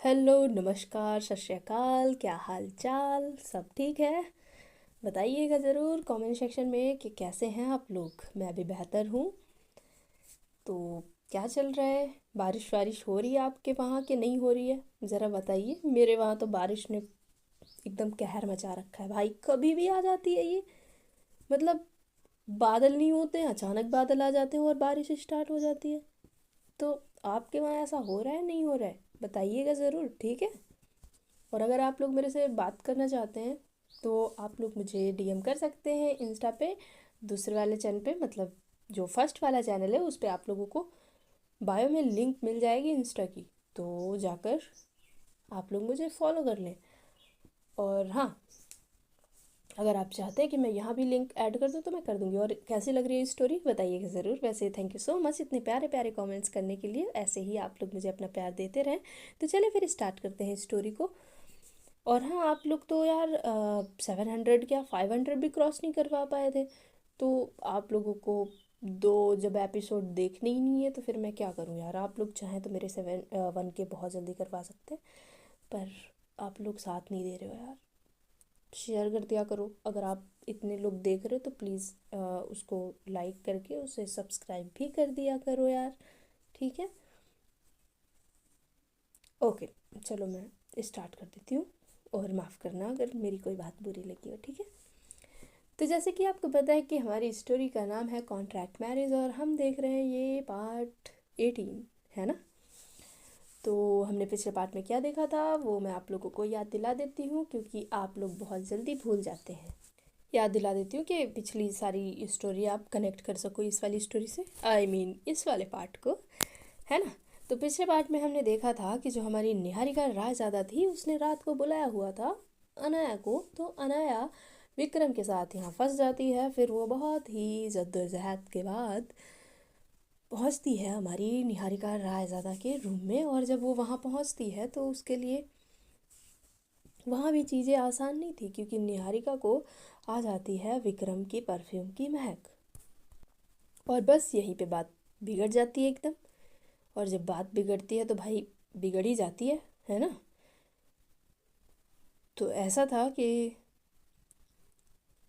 Hello, नमस्कार, सत श्री अकाल। क्या हाल चाल? सब ठीक है? बताइएगा ज़रूर कमेंट सेक्शन में कि कैसे हैं आप लोग। मैं भी बेहतर हूँ। तो क्या चल रहा है? बारिश वारिश हो रही है आपके वहाँ कि नहीं हो रही है? ज़रा बताइए। मेरे वहाँ तो बारिश ने एकदम कहर मचा रखा है भाई। कभी भी आ जाती है ये। मतलब बादल नहीं होते हैं, अचानक बादल आ जाते हैं और बारिश स्टार्ट हो जाती है। तो आपके वहाँ ऐसा हो रहा है नहीं हो रहा है? बताइएगा ज़रूर, ठीक है। और अगर आप लोग मेरे से बात करना चाहते हैं तो आप लोग मुझे डीएम कर सकते हैं इंस्टा पे, दूसरे वाले चैनल पे। मतलब जो फर्स्ट वाला चैनल है उस पे आप लोगों को बायो में लिंक मिल जाएगी इंस्टा की, तो जाकर आप लोग मुझे फॉलो कर लें। और हाँ, अगर आप चाहते हैं कि मैं यहाँ भी लिंक ऐड कर दूँ तो मैं कर दूँगी। और कैसी लग रही है स्टोरी बताइएगा ज़रूर। वैसे थैंक यू सो मच इतने प्यारे प्यारे कमेंट्स करने के लिए। ऐसे ही आप लोग मुझे अपना प्यार देते रहें। तो चलिए फिर स्टार्ट करते हैं स्टोरी को। और हाँ, आप लोग तो यार 700 क्या 500 भी क्रॉस नहीं करवा पाए थे। तो आप लोगों को दो जब एपिसोड देखने ही नहीं है तो फिर मैं क्या करूँ यार। आप लोग चाहें तो मेरे 1K बहुत जल्दी करवा सकते हैं, पर आप लोग साथ नहीं दे रहे हो यार। शेयर कर दिया करो। अगर आप इतने लोग देख रहे हो तो प्लीज़ उसको लाइक करके उसे सब्सक्राइब भी कर दिया करो यार, ठीक है। ओके, चलो मैं स्टार्ट कर देती हूँ। और माफ़ करना अगर मेरी कोई बात बुरी लगी हो, ठीक है। तो जैसे कि आपको पता है कि हमारी स्टोरी का नाम है कॉन्ट्रैक्ट मैरिज, और हम देख रहे हैं ये पार्ट 18, है ना। तो हमने पिछले पार्ट में क्या देखा था वो मैं आप लोगों को याद दिला देती हूँ, क्योंकि आप लोग बहुत जल्दी भूल जाते हैं। याद दिला देती हूँ कि पिछली सारी स्टोरी आप कनेक्ट कर सको इस वाली स्टोरी से, इस वाले पार्ट को, है ना। तो पिछले पार्ट में हमने देखा था कि जो हमारी निहारिका रायजादा थी उसने रात को बुलाया हुआ था अनाया को। तो अनाया विक्रम के साथ यहाँ फंस जाती है। फिर वो बहुत ही जद्दोजहद के बाद पहुँचती है हमारी निहारिका रायजादा के रूम में। और जब वो वहाँ पहुँचती है तो उसके लिए वहाँ भी चीज़ें आसान नहीं थी, क्योंकि निहारिका को आ जाती है विक्रम की परफ्यूम की महक। और बस यहीं पे बात बिगड़ जाती है एकदम। और जब बात बिगड़ती है तो भाई बिगड़ ही जाती है ना। तो ऐसा था कि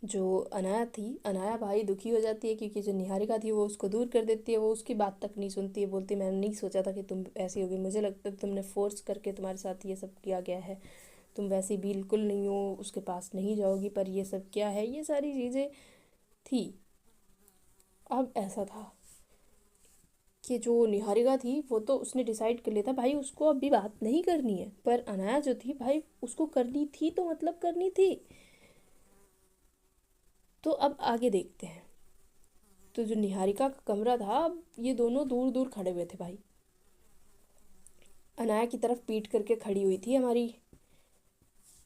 जो अनाया थी, अनाया भाई दुखी हो जाती है, क्योंकि जो निहारिका थी वो उसको दूर कर देती है। वो उसकी बात तक नहीं सुनती है। बोलती मैंने नहीं सोचा था कि तुम ऐसी होगी, मुझे लगता है तुमने फोर्स करके तुम्हारे साथ ये सब किया गया है। तुम वैसी बिल्कुल नहीं हो, उसके पास नहीं जाओगी। पर ये सब क्या है, ये सारी चीज़ें थी। अब ऐसा था कि जो निहारिका थी वो तो उसने डिसाइड कर लिया था भाई उसको अभी बात नहीं करनी है। पर अनाया जो थी भाई उसको करनी थी, तो मतलब करनी थी। तो अब आगे देखते हैं। तो जो निहारिका का कमरा था, अब ये दोनों दूर दूर खड़े हुए थे भाई। अनाया की तरफ पीट करके खड़ी हुई थी हमारी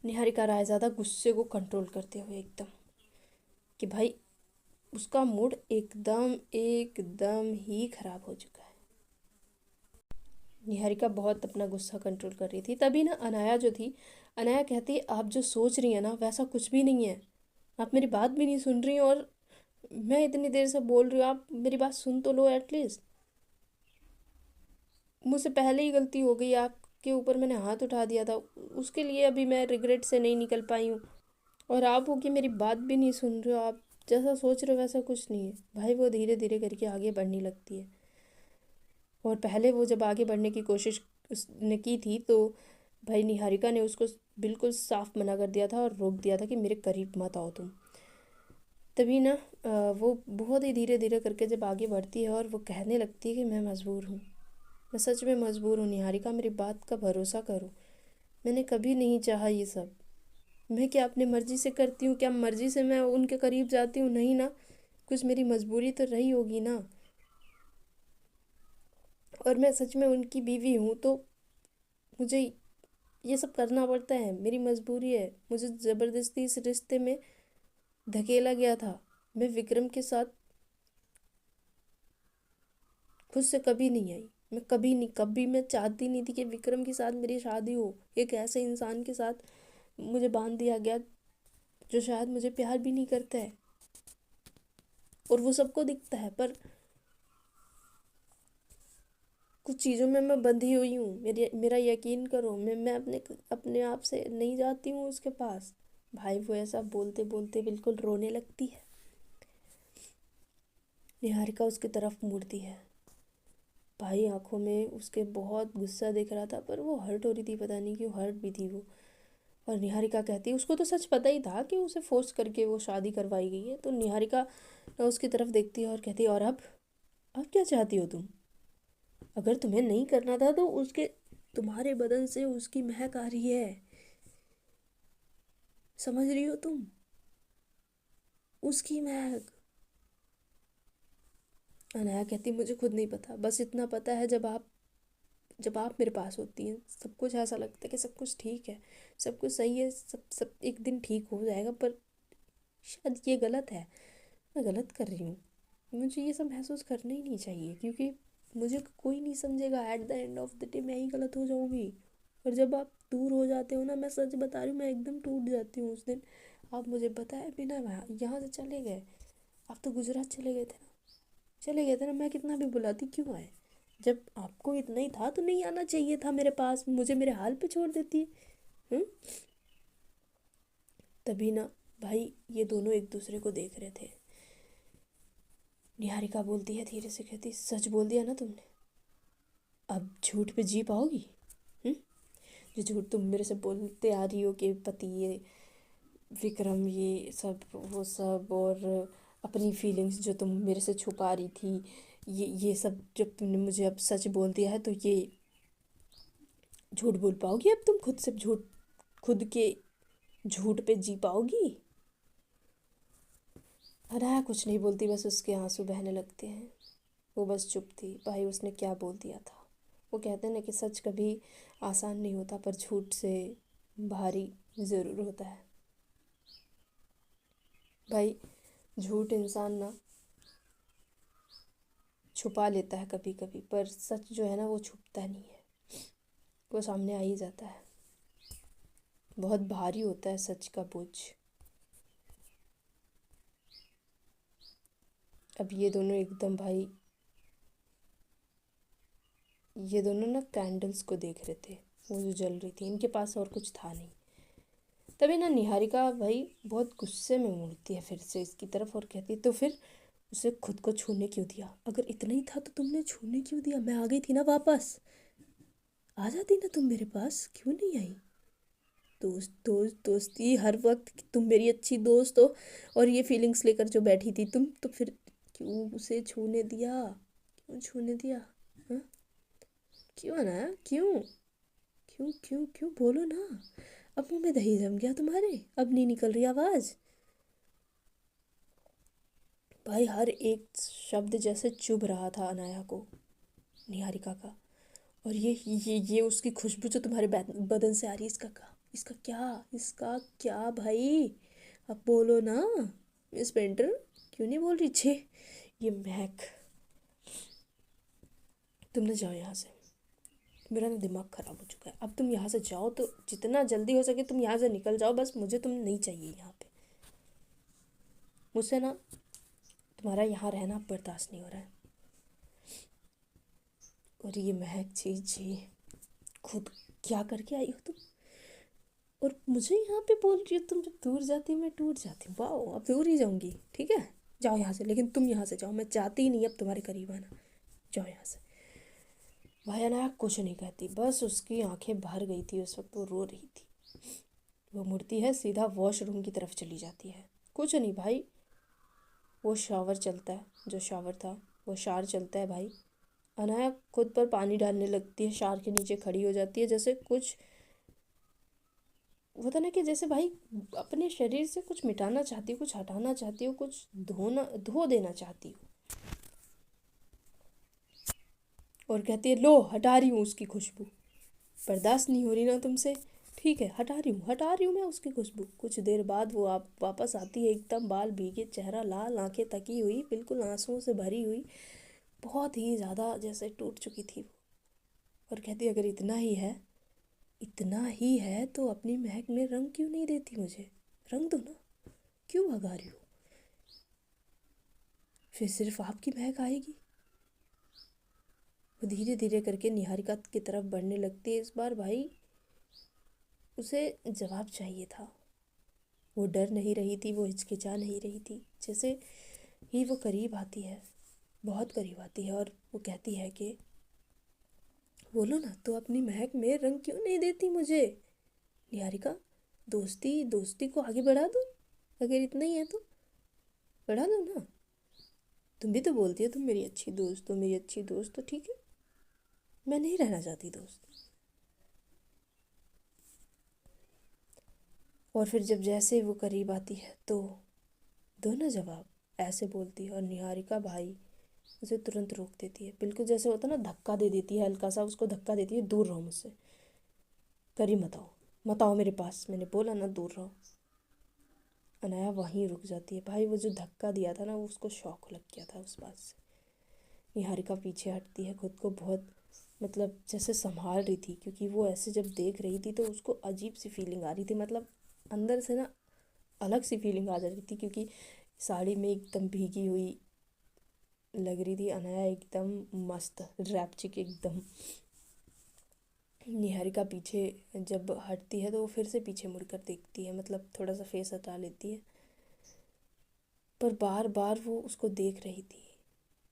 निहारिका रायज़ादा, गुस्से को कंट्रोल करते हुए एकदम, कि भाई उसका मूड एकदम एकदम ही खराब हो चुका है। निहारिका बहुत अपना गुस्सा कंट्रोल कर रही थी। तभी ना अनाया जो थी, अनाया कहती आप जो सोच रही हैं ना वैसा कुछ भी नहीं है। आप मेरी बात भी नहीं सुन रही, और मैं इतनी देर से बोल रही हूँ, आप मेरी बात सुन तो लो एटलीस्ट। मुझसे पहले ही गलती हो गई, आपके ऊपर मैंने हाथ उठा दिया था, उसके लिए अभी मैं रिग्रेट से नहीं निकल पाई हूँ। और आप हो कि मेरी बात भी नहीं सुन रहे हो। आप जैसा सोच रहे हो वैसा कुछ नहीं है। भाई वो धीरे धीरे करके आगे बढ़ने लगती है। और पहले वो जब आगे बढ़ने की कोशिश उसने की थी तो भाई निहारिका ने उसको बिल्कुल साफ मना कर दिया था और रोक दिया था कि मेरे करीब मत आओ तुम। तभी ना वो बहुत ही धीरे धीरे करके जब आगे बढ़ती है और वो कहने लगती है कि मैं मजबूर हूँ, मैं सच में मजबूर हूँ निहारिका, मेरी बात का भरोसा करो। मैंने कभी नहीं चाहा ये सब। मैं क्या अपनी मर्जी से करती हूँ? क्या मर्जी से मैं उनके करीब जाती हूँ? नहीं ना। कुछ मेरी मजबूरी तो रही होगी ना। और मैं सच में उनकी बीवी हूँ तो मुझे ये सब करना पड़ता है, मेरी मजबूरी है। मुझे ज़बरदस्ती इस रिश्ते में धकेला गया था। मैं विक्रम के साथ खुद से कभी नहीं आई। मैं कभी नहीं, कभी मैं चाहती नहीं थी कि विक्रम के साथ मेरी शादी हो। एक ऐसे इंसान के साथ मुझे बांध दिया गया जो शायद मुझे प्यार भी नहीं करता है, और वो सबको दिखता है। पर कुछ चीज़ों में मैं बंधी हुई हूँ, मेरा यकीन करो, मैं अपने अपने आप से नहीं जाती हूँ उसके पास। भाई वो ऐसा बोलते बोलते बिल्कुल रोने लगती है। निहारिका उसकी तरफ मुड़ती है। भाई आंखों में उसके बहुत गुस्सा दिख रहा था, पर वो हर्ट हो रही थी, पता नहीं क्यों हर्ट भी थी वो। और निहारिका कहती है, उसको तो सच पता ही था कि उसे फोर्स करके वो शादी करवाई गई है। तो निहारिका उसकी तरफ देखती है और कहती है, और अब क्या चाहती हो तुम? अगर तुम्हें नहीं करना था तो उसके तुम्हारे बदन से उसकी महक आ रही है, समझ रही हो तुम? उसकी महक। अनाया कहती, मुझे खुद नहीं पता, बस इतना पता है जब आप मेरे पास होती हैं सब कुछ ऐसा लगता है कि सब कुछ ठीक है, सब कुछ सही है, सब सब एक दिन ठीक हो जाएगा। पर शायद ये गलत है, मैं गलत कर रही हूँ। मुझे ये सब महसूस करना ही नहीं चाहिए, क्योंकि मुझे कोई नहीं समझेगा। At the end of the day मैं ही गलत हो जाऊँगी। और जब आप दूर हो जाते हो ना, मैं सच बता रही हूँ, मैं एकदम टूट जाती हूँ उस दिन। आप मुझे बताए बिना वहाँ यहाँ से चले गए। आप तो गुजरात चले गए थे ना, चले गए थे ना, मैं कितना भी बुलाती क्यों आए? जब आपको इतना ही था तो नहीं आना चाहिए था मेरे पास, मुझे मेरे हाल पे छोड़ देती। हम्म। तभी ना भाई ये दोनों एक दूसरे को देख रहे थे। निहारिका बोलती है धीरे से, कहती, सच बोल दिया ना तुमने? अब झूठ पे जी पाओगी? हम्म। जो झूठ तुम मेरे से बोलते आ रही हो कि पति ये विक्रम ये सब वो सब, और अपनी फीलिंग्स जो तुम मेरे से छुपा रही थी, ये सब जब तुमने मुझे अब सच बोल दिया है, तो ये झूठ बोल पाओगी? अब तुम खुद से झूठ, खुद के झूठ पे जी पाओगी? अनाया कुछ नहीं बोलती, बस उसके आंसू बहने लगते हैं। वो बस चुप थी। भाई उसने क्या बोल दिया था? वो कहते हैं ना कि सच कभी आसान नहीं होता, पर झूठ से भारी ज़रूर होता है। भाई झूठ इंसान ना छुपा लेता है कभी कभी, पर सच जो है ना वो छुपता नहीं है, वो सामने आ ही जाता है। बहुत भारी होता है सच का बोझ। अब ये दोनों एकदम भाई, ये दोनों ना कैंडल्स को देख रहे थे, वो जो जल रही थी, इनके पास और कुछ था नहीं। तभी ना निहारिका भाई बहुत गुस्से में मुड़ती है फिर से इसकी तरफ और कहती है, तो फिर उसे खुद को छूने क्यों दिया? अगर इतना ही था तो तुमने छूने क्यों दिया? मैं आ गई थी ना वापस, आ जाती ना तुम मेरे पास, क्यों नहीं आई? दोस्ती हर वक्त, तुम मेरी अच्छी दोस्त हो और ये फीलिंग्स लेकर जो बैठी थी तुम, तो फिर क्यों उसे छूने दिया? क्यों छूने दिया? हाँ? क्यों ना, क्यों? क्यों क्यों क्यों बोलो ना। अब मुंह में दही जम गया तुम्हारे, अब नहीं निकल रही आवाज़? भाई हर एक शब्द जैसे चुभ रहा था अनाया को, निहारिका का। और ये उसकी खुशबू जो तुम्हारे बदन से आ रही है, इसका क्या भाई? अब बोलो ना मिस पेंटर, क्यों नहीं बोल रही? छे, ये महक। तुम ना जाओ यहाँ से, मेरा ना दिमाग ख़राब हो चुका है। अब तुम यहाँ से जाओ, तो जितना जल्दी हो सके तुम यहाँ से निकल जाओ, बस मुझे तुम नहीं चाहिए यहाँ पे। मुझसे ना तुम्हारा यहाँ रहना बर्दाश्त नहीं हो रहा है। और ये महक, जी जी, खुद क्या करके आई हो तुम? और मुझे यहाँ पे बोल रही हो तुम, जब दूर जाती मैं टूट जाती हूँ। वाह, अब दूर ही जाऊँगी, ठीक है, जाओ यहाँ से, लेकिन तुम यहाँ से जाओ, मैं चाहती ही नहीं अब तुम्हारे करीब आना, जाओ यहाँ से। भाई अनाया कुछ नहीं कहती, बस उसकी आंखें भर गई थी उस वक्त, वो रो रही थी। वो मुड़ती है, सीधा वॉशरूम की तरफ चली जाती है। कुछ नहीं भाई, वो शावर चलता है, जो शावर था वो शार चलता है भाई। अनाया खुद पर पानी डालने लगती है, शार के नीचे खड़ी हो जाती है, जैसे कुछ होता ना कि जैसे भाई अपने शरीर से कुछ मिटाना चाहती हो, कुछ हटाना चाहती हो, कुछ धो देना चाहती हो। और कहती है, लो हटा रही हूँ उसकी खुशबू, बर्दाश्त नहीं हो रही ना तुमसे? ठीक है, हटा रही हूँ मैं उसकी खुशबू। कुछ देर बाद वो आप वापस आती है, एकदम बाल भीगे, चेहरा लाल, आंखें तकी हुई, बिल्कुल आंसुओं से भरी हुई, बहुत ही ज़्यादा जैसे टूट चुकी थी वो। और कहती, अगर इतना ही है तो अपनी महक में रंग क्यों नहीं देती मुझे? रंग दो ना, क्यों भगा रही हो? फिर सिर्फ आपकी महक आएगी। वो धीरे धीरे करके निहारिका की तरफ बढ़ने लगती है। इस बार भाई उसे जवाब चाहिए था। वो डर नहीं रही थी, वो हिचकिचा नहीं रही थी। जैसे ही वो करीब आती है, बहुत करीब आती है, और वो कहती है कि बोलो ना, तो अपनी महक में रंग क्यों नहीं देती मुझे निहारिका। दोस्ती दोस्ती को आगे बढ़ा दो, अगर इतना ही है तो बढ़ा दो ना। तुम भी तो बोलती हो तुम मेरी अच्छी दोस्त हो, मेरी अच्छी दोस्त, तो ठीक है, मैं नहीं रहना चाहती दोस्त। और फिर जब जैसे वो करीब आती है तो दो ना जवाब, ऐसे बोलती है। और निहारिका भाई उसे तुरंत रोक देती है, बिल्कुल जैसे होता ना, धक्का दे देती है, हल्का सा उसको धक्का देती है, दूर रहो मुझसे, करीब मत आओ, मत आओ मेरे पास, मैंने बोला ना दूर रहो। अनाया वहीं रुक जाती है। भाई वो जो धक्का दिया था ना, वो उसको शौक लग गया था उस बात से। निहारिका पीछे हटती है, खुद को बहुत मतलब जैसे संभाल रही थी, क्योंकि वो ऐसे जब देख रही थी तो उसको अजीब सी फीलिंग आ रही थी, मतलब अंदर से ना अलग सी फीलिंग आ जा रही थी, क्योंकि साड़ी में एकदम भीगी हुई लग रही थी अनाया, एकदम मस्त रैपचिक एकदम। निहारिका पीछे जब हटती है तो वो फिर से पीछे मुड़कर देखती है, मतलब थोड़ा सा फेस हटा लेती है, पर बार बार वो उसको देख रही थी,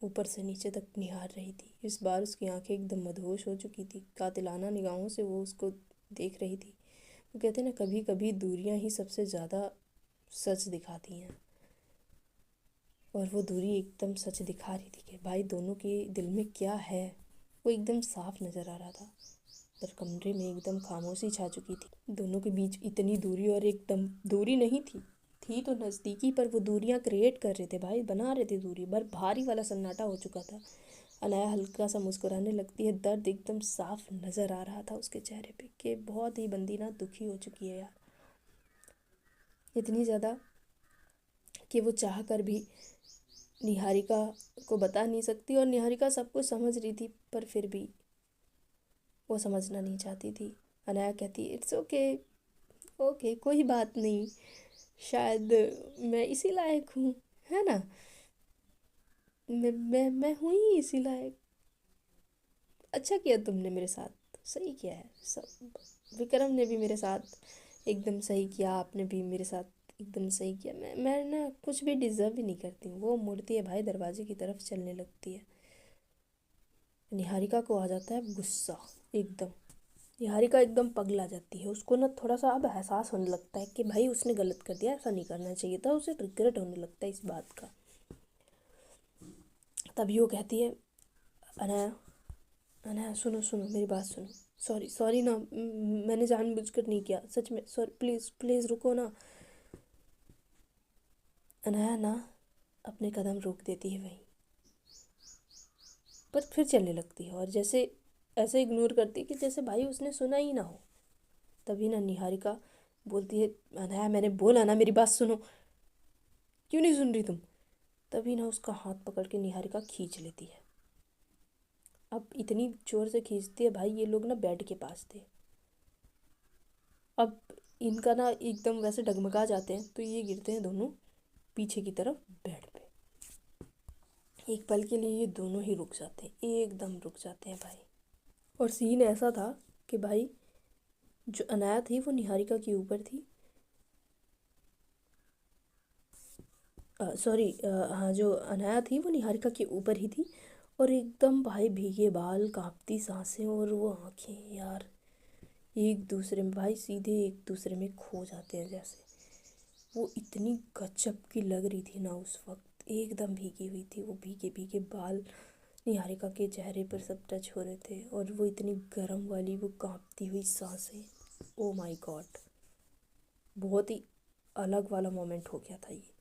ऊपर से नीचे तक निहार रही थी। इस बार उसकी आंखें एकदम मदहोश हो चुकी थी, कातिलाना निगाहों से वो उसको देख रही थी। वो कहते हैं ना, कभी कभी दूरियां ही सबसे ज़्यादा सच दिखाती हैं, और वो दूरी एकदम सच दिखा रही थी कि भाई दोनों के दिल में क्या है, वो एकदम साफ नज़र आ रहा था। पर कमरे में एकदम खामोशी छा चुकी थी। दोनों के बीच इतनी दूरी, और एकदम दूरी नहीं थी तो नज़दीकी, पर वो दूरियां क्रिएट कर रहे थे भाई, बना रहे थे दूरी, पर भारी वाला सन्नाटा हो चुका था। अनाया हल्का सा मुस्कुराने लगती है, दर्द एकदम साफ नज़र आ रहा था उसके चेहरे पे कि बहुत ही बंदी ना दुखी हो चुकी है यार, इतनी ज़्यादा कि वो चाह कर भी निहारिका को बता नहीं सकती, और निहारिका सब कुछ समझ रही थी, पर फिर भी वो समझना नहीं चाहती थी। अनाया कहती, इट्स ओके, ओके कोई बात नहीं, शायद मैं इसी लायक हूँ, है ना, मैं हूँ ही इसी लायक। अच्छा किया तुमने मेरे साथ, सही किया है सब। विक्रम ने भी मेरे साथ एकदम सही किया, आपने भी मेरे साथ एकदम सही किया। मैं ना कुछ भी डिज़र्व ही नहीं करती हूँ। वो मुड़ती है भाई, दरवाजे की तरफ चलने लगती है। निहारिका को आ जाता है गुस्सा एकदम। निहारिका एकदम पगला जाती है, उसको ना थोड़ा सा अब एहसास होने लगता है कि भाई उसने गलत कर दिया, ऐसा नहीं करना चाहिए था, उसे रिग्रेट होने लगता है इस बात का। तभी वो कहती है, अनाया, अनाया सुनो सुनो मेरी बात सुनो, सॉरी सॉरी ना, मैंने जानबूझकर नहीं किया, सच में सॉरी, प्लीज़ प्लीज़ रुको ना। अनाया ना अपने कदम रोक देती है वहीं, पर फिर चलने लगती है, और जैसे ऐसे इग्नोर करती है कि जैसे भाई उसने सुना ही ना हो। तभी ना निहारिका बोलती है, अनाया मैंने बोला ना मेरी बात सुनो, क्यों नहीं सुन रही तुम। तभी ना उसका हाथ पकड़ के निहारिका खींच लेती है। अब इतनी जोर से खींचती है भाई, ये लोग ना बेड के पास थे, अब इनका ना एकदम वैसे डगमगा जाते हैं, तो ये गिरते हैं दोनों पीछे की तरफ बेड पे। एक पल के लिए ये दोनों ही रुक जाते हैं, एकदम रुक जाते हैं भाई। और सीन ऐसा था कि भाई जो अनाया थी वो निहारिका के ऊपर थी, सॉरी, हाँ, जो अनाया थी वो निहारिका के ऊपर ही थी, और एकदम भाई भीगे बाल, कांपती सांसें, और वो आंखें यार एक दूसरे में भाई सीधे एक दूसरे में खो जाते हैं जैसे। वो इतनी गजब की लग रही थी ना उस वक्त, एकदम भीगी हुई थी, वो भीगे भीगे बाल निहारिका के चेहरे पर सब टच हो रहे थे, और वो इतनी गर्म वाली वो कांपती हुई सांसें। ओ माय गॉड, बहुत ही अलग वाला मोमेंट हो गया था ये।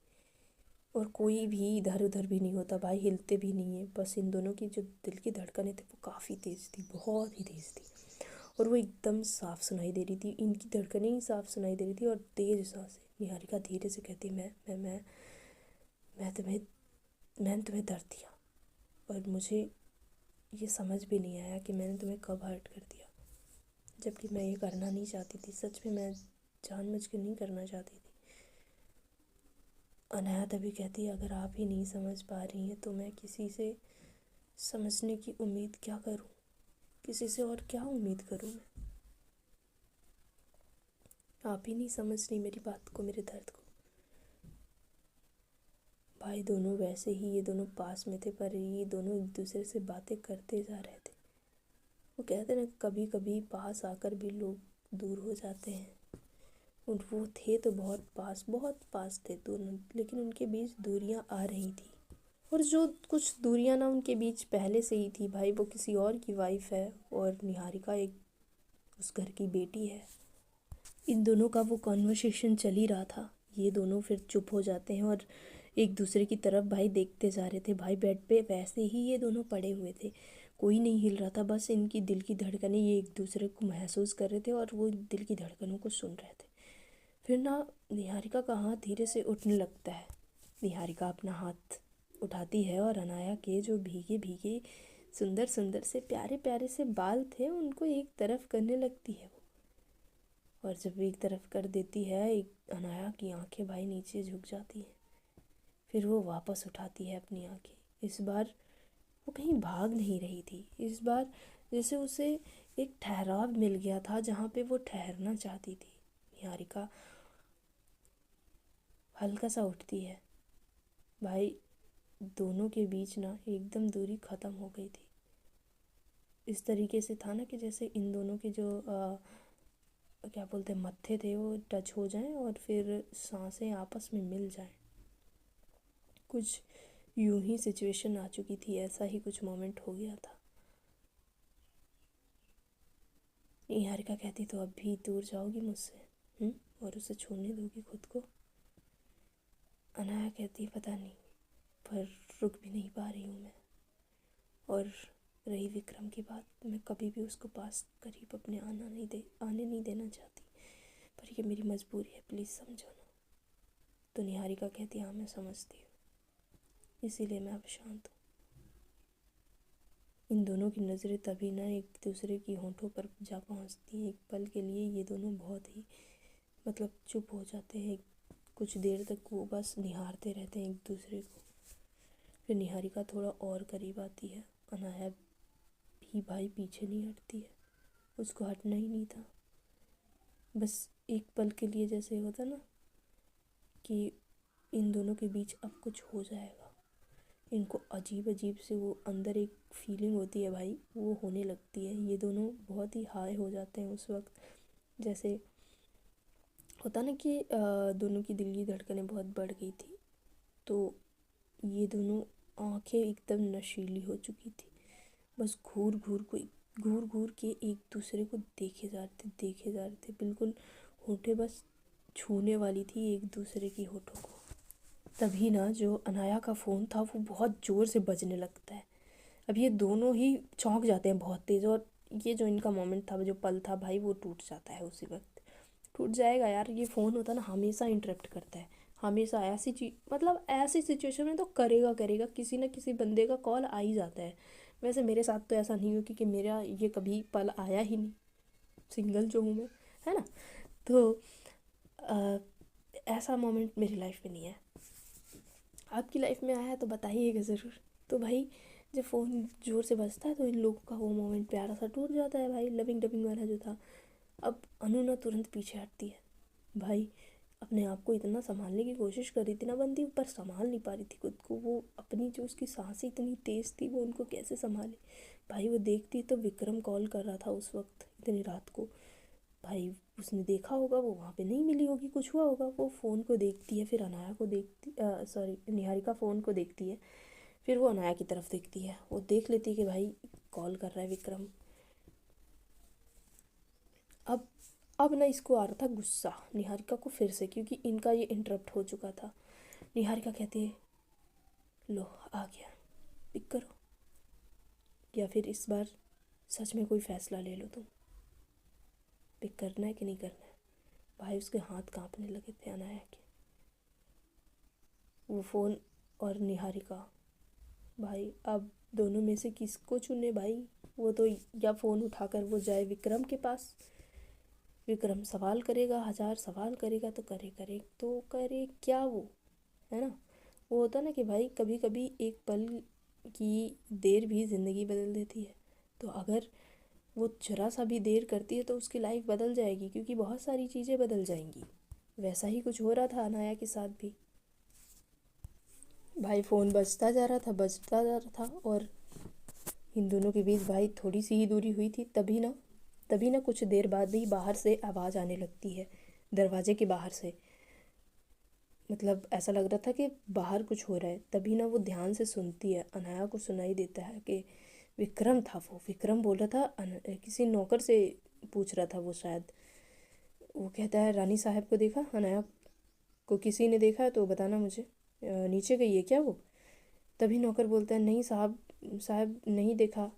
और कोई भी इधर उधर भी नहीं होता भाई, हिलते भी नहीं है, बस इन दोनों की जो दिल की धड़कनें थी वो काफ़ी तेज़ थी, बहुत ही तेज़ थी, और वो एकदम साफ सुनाई दे रही थी, इनकी धड़कनें ही साफ सुनाई दे रही थी, और तेज़ सांसें। निहारिका धीरे से कहती, मैं तुम्हें मैंने तुम्हें दर्द दिया, और मुझे ये समझ भी नहीं आया कि मैंने तुम्हें कब हर्ट कर दिया, जबकि मैं ये करना नहीं चाहती थी, सच में मैं जानबूझ के नहीं करना चाहती थी। अनाया तभी कहती, अगर आप ही नहीं समझ पा रही हैं तो मैं किसी से समझने की उम्मीद क्या करूं, किसी से और क्या उम्मीद करूं मैं। आप ही नहीं समझ रही मेरी बात को, मेरे दर्द को। भाई दोनों वैसे ही, ये दोनों पास में थे पर ये दोनों एक दूसरे से बातें करते जा रहे थे। वो कहते ना, कभी कभी पास आकर भी लोग दूर हो जाते हैं। और वो थे तो बहुत पास थे दोनों, लेकिन उनके बीच दूरियां आ रही थी। और जो कुछ दूरियां ना उनके बीच पहले से ही थी भाई, वो किसी और की वाइफ है और निहारिका एक उस घर की बेटी है। इन दोनों का वो कॉन्वर्सेशन चल ही रहा था। ये दोनों फिर चुप हो जाते हैं और एक दूसरे की तरफ भाई देखते जा रहे थे। भाई बेड पे वैसे ही ये दोनों पड़े हुए थे, कोई नहीं हिल रहा था, बस इनकी दिल की धड़कनें ये एक दूसरे को महसूस कर रहे थे और वो दिल की धड़कनों को सुन रहे थे। फिर ना निहारिका का हाथ धीरे से उठने लगता है। निहारिका अपना हाथ उठाती है और अनाया के जो भीगे भीगे सुंदर सुंदर से प्यारे प्यारे से बाल थे उनको एक तरफ करने लगती है वो। और जब एक तरफ कर देती है, एक अनाया की आंखें भाई नीचे झुक जाती हैं। फिर वो वापस उठाती है अपनी आंखें। इस बार वो कहीं भाग नहीं रही थी। इस बार जैसे उसे एक ठहराव मिल गया था जहाँ पे वो ठहरना चाहती थी। निहारिका हल्का सा उठती है। भाई दोनों के बीच ना एकदम दूरी ख़त्म हो गई थी। इस तरीके से था ना कि जैसे इन दोनों के जो क्या बोलते हैं मत्थे थे वो टच हो जाएं और फिर सांसें आपस में मिल जाएं। कुछ यूं ही सिचुएशन आ चुकी थी, ऐसा ही कुछ मोमेंट हो गया था। निहारिका कहती, तो अब भी दूर जाओगी मुझसे, और उसे छोड़ने दोगी खुद को। अनाया कहती, पता नहीं, पर रुक भी नहीं पा रही हूँ मैं। और रही विक्रम की बात, मैं कभी भी उसको पास करीब अपने आने नहीं देना चाहती, पर ये मेरी मजबूरी है, प्लीज़ समझो ना। तो निहारिका कहती, हाँ मैं समझती हूँ, इसीलिए मैं अब शांत हूँ। इन दोनों की नज़रें तभी ना एक दूसरे की होंठों पर जा पहुँचती हैं। एक पल के लिए ये दोनों बहुत ही मतलब चुप हो जाते हैं। कुछ देर तक वो बस निहारते रहते हैं एक दूसरे को। फिर निहारिका थोड़ा और करीब आती है। अनाया भी भाई पीछे नहीं हटती है, उसको हटना ही नहीं था। बस एक पल के लिए जैसे होता ना कि इन दोनों के बीच अब कुछ हो जाएगा। इनको अजीब अजीब से वो अंदर एक फीलिंग होती है भाई, वो होने लगती है। ये दोनों बहुत ही हाई हो जाते हैं उस वक्त। जैसे होता ना कि दोनों की दिल की धड़कनें बहुत बढ़ गई थी, तो ये दोनों आंखें एकदम नशीली हो चुकी थी। बस घूर घूर के एक दूसरे को देखे जा रहे थे। बिल्कुल होठें बस छूने वाली थी एक दूसरे की होठों को। तभी ना जो अनाया का फ़ोन था वो बहुत ज़ोर से बजने लगता है। अब ये दोनों ही चौंक जाते हैं बहुत तेज़, और ये जो इनका मोमेंट था, जो पल था भाई, वो टूट जाता है उसी वक्त। टूट जाएगा यार, ये फ़ोन होता है ना हमेशा इंटरप्ट करता है। हमेशा ऐसी चीज, मतलब ऐसी सिचुएशन में तो करेगा, किसी ना किसी बंदे का कॉल आ ही जाता है। वैसे मेरे साथ तो ऐसा नहीं हो, क्योंकि मेरा ये कभी पल आया ही नहीं, सिंगल जो हूँ मैं, है ना। तो अ, ऐसा मोमेंट मेरी लाइफ में नहीं है। आपकी लाइफ में आया है तो बताइएगा ज़रूर। तो भाई जब फ़ोन ज़ोर से बजता है तो इन लोगों का वो मोमेंट प्यारा सा टूट जाता है भाई, लविंग डबिंग वाला जो था। अब अनु ना तुरंत पीछे हटती है। भाई अपने आप को इतना संभालने की कोशिश कर रही थी ना बंदी, पर संभाल नहीं पा रही थी खुद को। वो अपनी जो उसकी सांसें इतनी तेज़ थी, वो उनको कैसे संभाले। भाई वो देखती तो विक्रम कॉल कर रहा था उस वक्त इतनी रात को। भाई उसने देखा होगा, वो वहाँ पे नहीं मिली होगी, कुछ हुआ होगा। वो फ़ोन को देखती है, फिर अनाया को देखती, सॉरी निहारिका फ़ोन को देखती है, फिर वो अनाया की तरफ देखती है। वो देख लेती है कि भाई कॉल कर रहा है विक्रम। अब अब ना इसको आ रहा था गुस्सा निहारिका को फिर से, क्योंकि इनका ये इंटरप्ट हो चुका था। निहारिका कहती है, लो आ गया, पिक करो, या फिर इस बार सच में कोई फ़ैसला ले लो तुम, पिक करना है कि नहीं करना है। भाई उसके हाथ कांपने लगे थे अनाया के। वो फ़ोन और निहारिका, भाई अब दोनों में से किसको चुने भाई। वो तो या फ़ोन उठाकर वो जाए विक्रम के पास, विक्रम सवाल करेगा, हज़ार सवाल करेगा, तो करे क्या वो, है ना। वो होता ना कि भाई कभी कभी एक पल कि देर भी ज़िंदगी बदल देती है। तो अगर वो जरा सा भी देर करती है तो उसकी लाइफ बदल जाएगी, क्योंकि बहुत सारी चीज़ें बदल जाएंगी। वैसा ही कुछ हो रहा था अनाया के साथ भी। भाई फ़ोन बजता जा रहा था, बजता जा रहा था, और इन दोनों के बीच भाई थोड़ी सी ही दूरी हुई थी, तभी ना कुछ देर बाद ही बाहर से आवाज़ आने लगती है, दरवाजे के बाहर से। मतलब ऐसा लग रहा था कि बाहर कुछ हो रहा है। तभी ना वो ध्यान से सुनती है। अनाया को सुनाई देता है कि विक्रम था, वो विक्रम बोल रहा था, किसी नौकर से पूछ रहा था वो शायद। वो कहता है, रानी साहब को देखा? अनाया को किसी ने देखा है तो बताना मुझे, नीचे गई है क्या वो? तभी नौकर बोलता है, नहीं साहब, साहब नहीं देखा,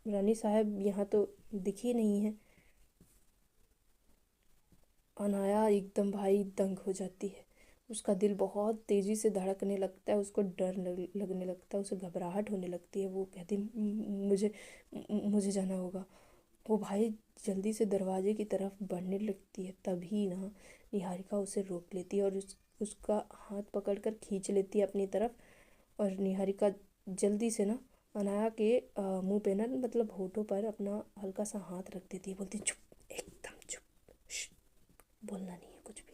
रानी साहब यहाँ तो दिखी नहीं है। अनाया एकदम भाई दंग हो जाती है। उसका दिल बहुत तेज़ी से धड़कने लगता है, उसको डर लगने लगता है, उसे घबराहट होने लगती है। वो कहती, मुझे मुझे जाना होगा। वो भाई जल्दी से दरवाजे की तरफ बढ़ने लगती है। तभी ना निहारिका उसे रोक लेती है और उसका हाथ पकड़कर खींच लेती है अपनी तरफ। और निहारिका जल्दी से ना अनाया के मुंह पे ना, मतलब होठों पर अपना हल्का सा हाथ रख देती है। बोलती, चुप, एकदम चुप, बोलना नहीं है कुछ भी।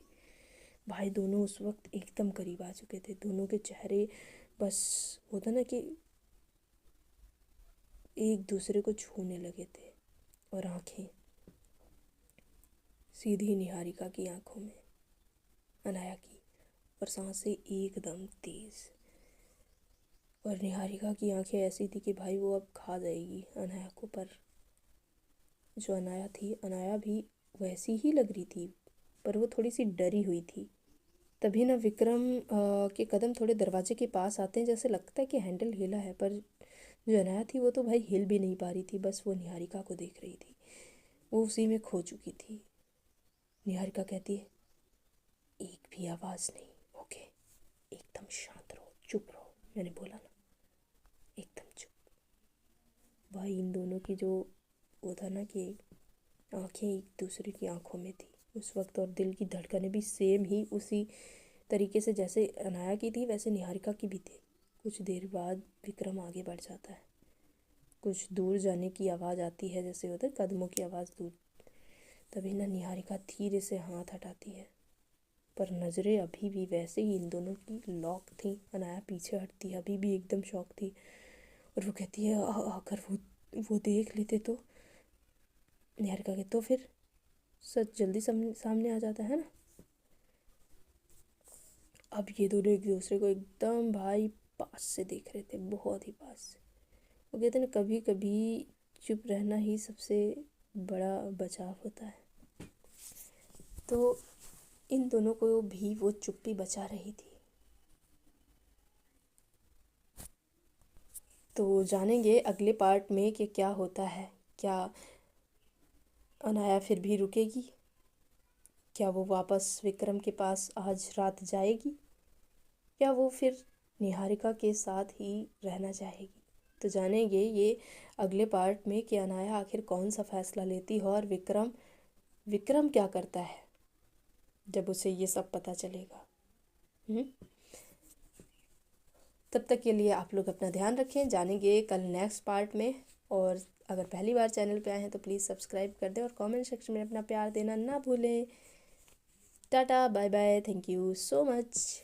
भाई दोनों उस वक्त एकदम करीब आ चुके थे। दोनों के चेहरे, बस होता ना कि एक दूसरे को छूने लगे थे। और आंखें सीधी निहारिका की आंखों में, अनाया की, और सांसें एकदम तेज। और निहारिका की आंखें ऐसी थी कि भाई वो अब खा जाएगी अनाया को। पर जो अनाया थी, अनाया भी वैसी ही लग रही थी, पर वो थोड़ी सी डरी हुई थी। तभी ना विक्रम के कदम थोड़े दरवाजे के पास आते हैं। जैसे लगता है कि हैंडल हिला है, पर जो अनाया थी वो तो भाई हिल भी नहीं पा रही थी। बस वो निहारिका को देख रही थी, वो उसी में खो चुकी थी। निहारिका कहती है, एक भी आवाज़ नहीं, ओके, एकदम शांत रहो, चुप रहो, मैंने बोला ना, एकदम चुप। भाई इन दोनों की जो वो था ना कि आंखें एक दूसरे की आंखों में थी उस वक्त, और दिल की धड़कनें भी सेम ही उसी तरीके से जैसे अनाया की थी वैसे निहारिका की भी थी। कुछ देर बाद विक्रम आगे बढ़ जाता है। कुछ दूर जाने की आवाज़ आती है, जैसे होता है कदमों की आवाज़ दूर। तभी ना निहारिका धीरे से हाथ हटाती है, पर नज़रें अभी भी वैसे ही इन दोनों की लॉक थी। अनाया पीछे हटती है, अभी भी एकदम शौक थी। और वो कहती है, अगर वो देख लेते तो? निहारिका के तो फिर सच जल्दी सामने आ जाता है ना। अब ये दोनों एक दूसरे को एकदम भाई पास से देख रहे थे, बहुत ही पास से। वो कहते हैं ना, कभी कभी चुप रहना ही सबसे बड़ा बचाव होता है। तो इन दोनों को भी वो चुप्पी बचा रही थी। तो जानेंगे अगले पार्ट में कि क्या होता है। क्या अनाया फिर भी रुकेगी? क्या वो वापस विक्रम के पास आज रात जाएगी, या वो फिर निहारिका के साथ ही रहना चाहेगी? तो जानेंगे ये अगले पार्ट में कि अनाया आखिर कौन सा फैसला लेती है, और विक्रम विक्रम क्या करता है जब उसे ये सब पता चलेगा। हम्म। तब तक के लिए आप लोग अपना ध्यान रखें। जानेंगे कल नेक्स्ट पार्ट में। और अगर पहली बार चैनल पे आए हैं तो प्लीज़ सब्सक्राइब कर दें और कमेंट सेक्शन में अपना प्यार देना ना भूलें। Tata, bye bye, thank you so much.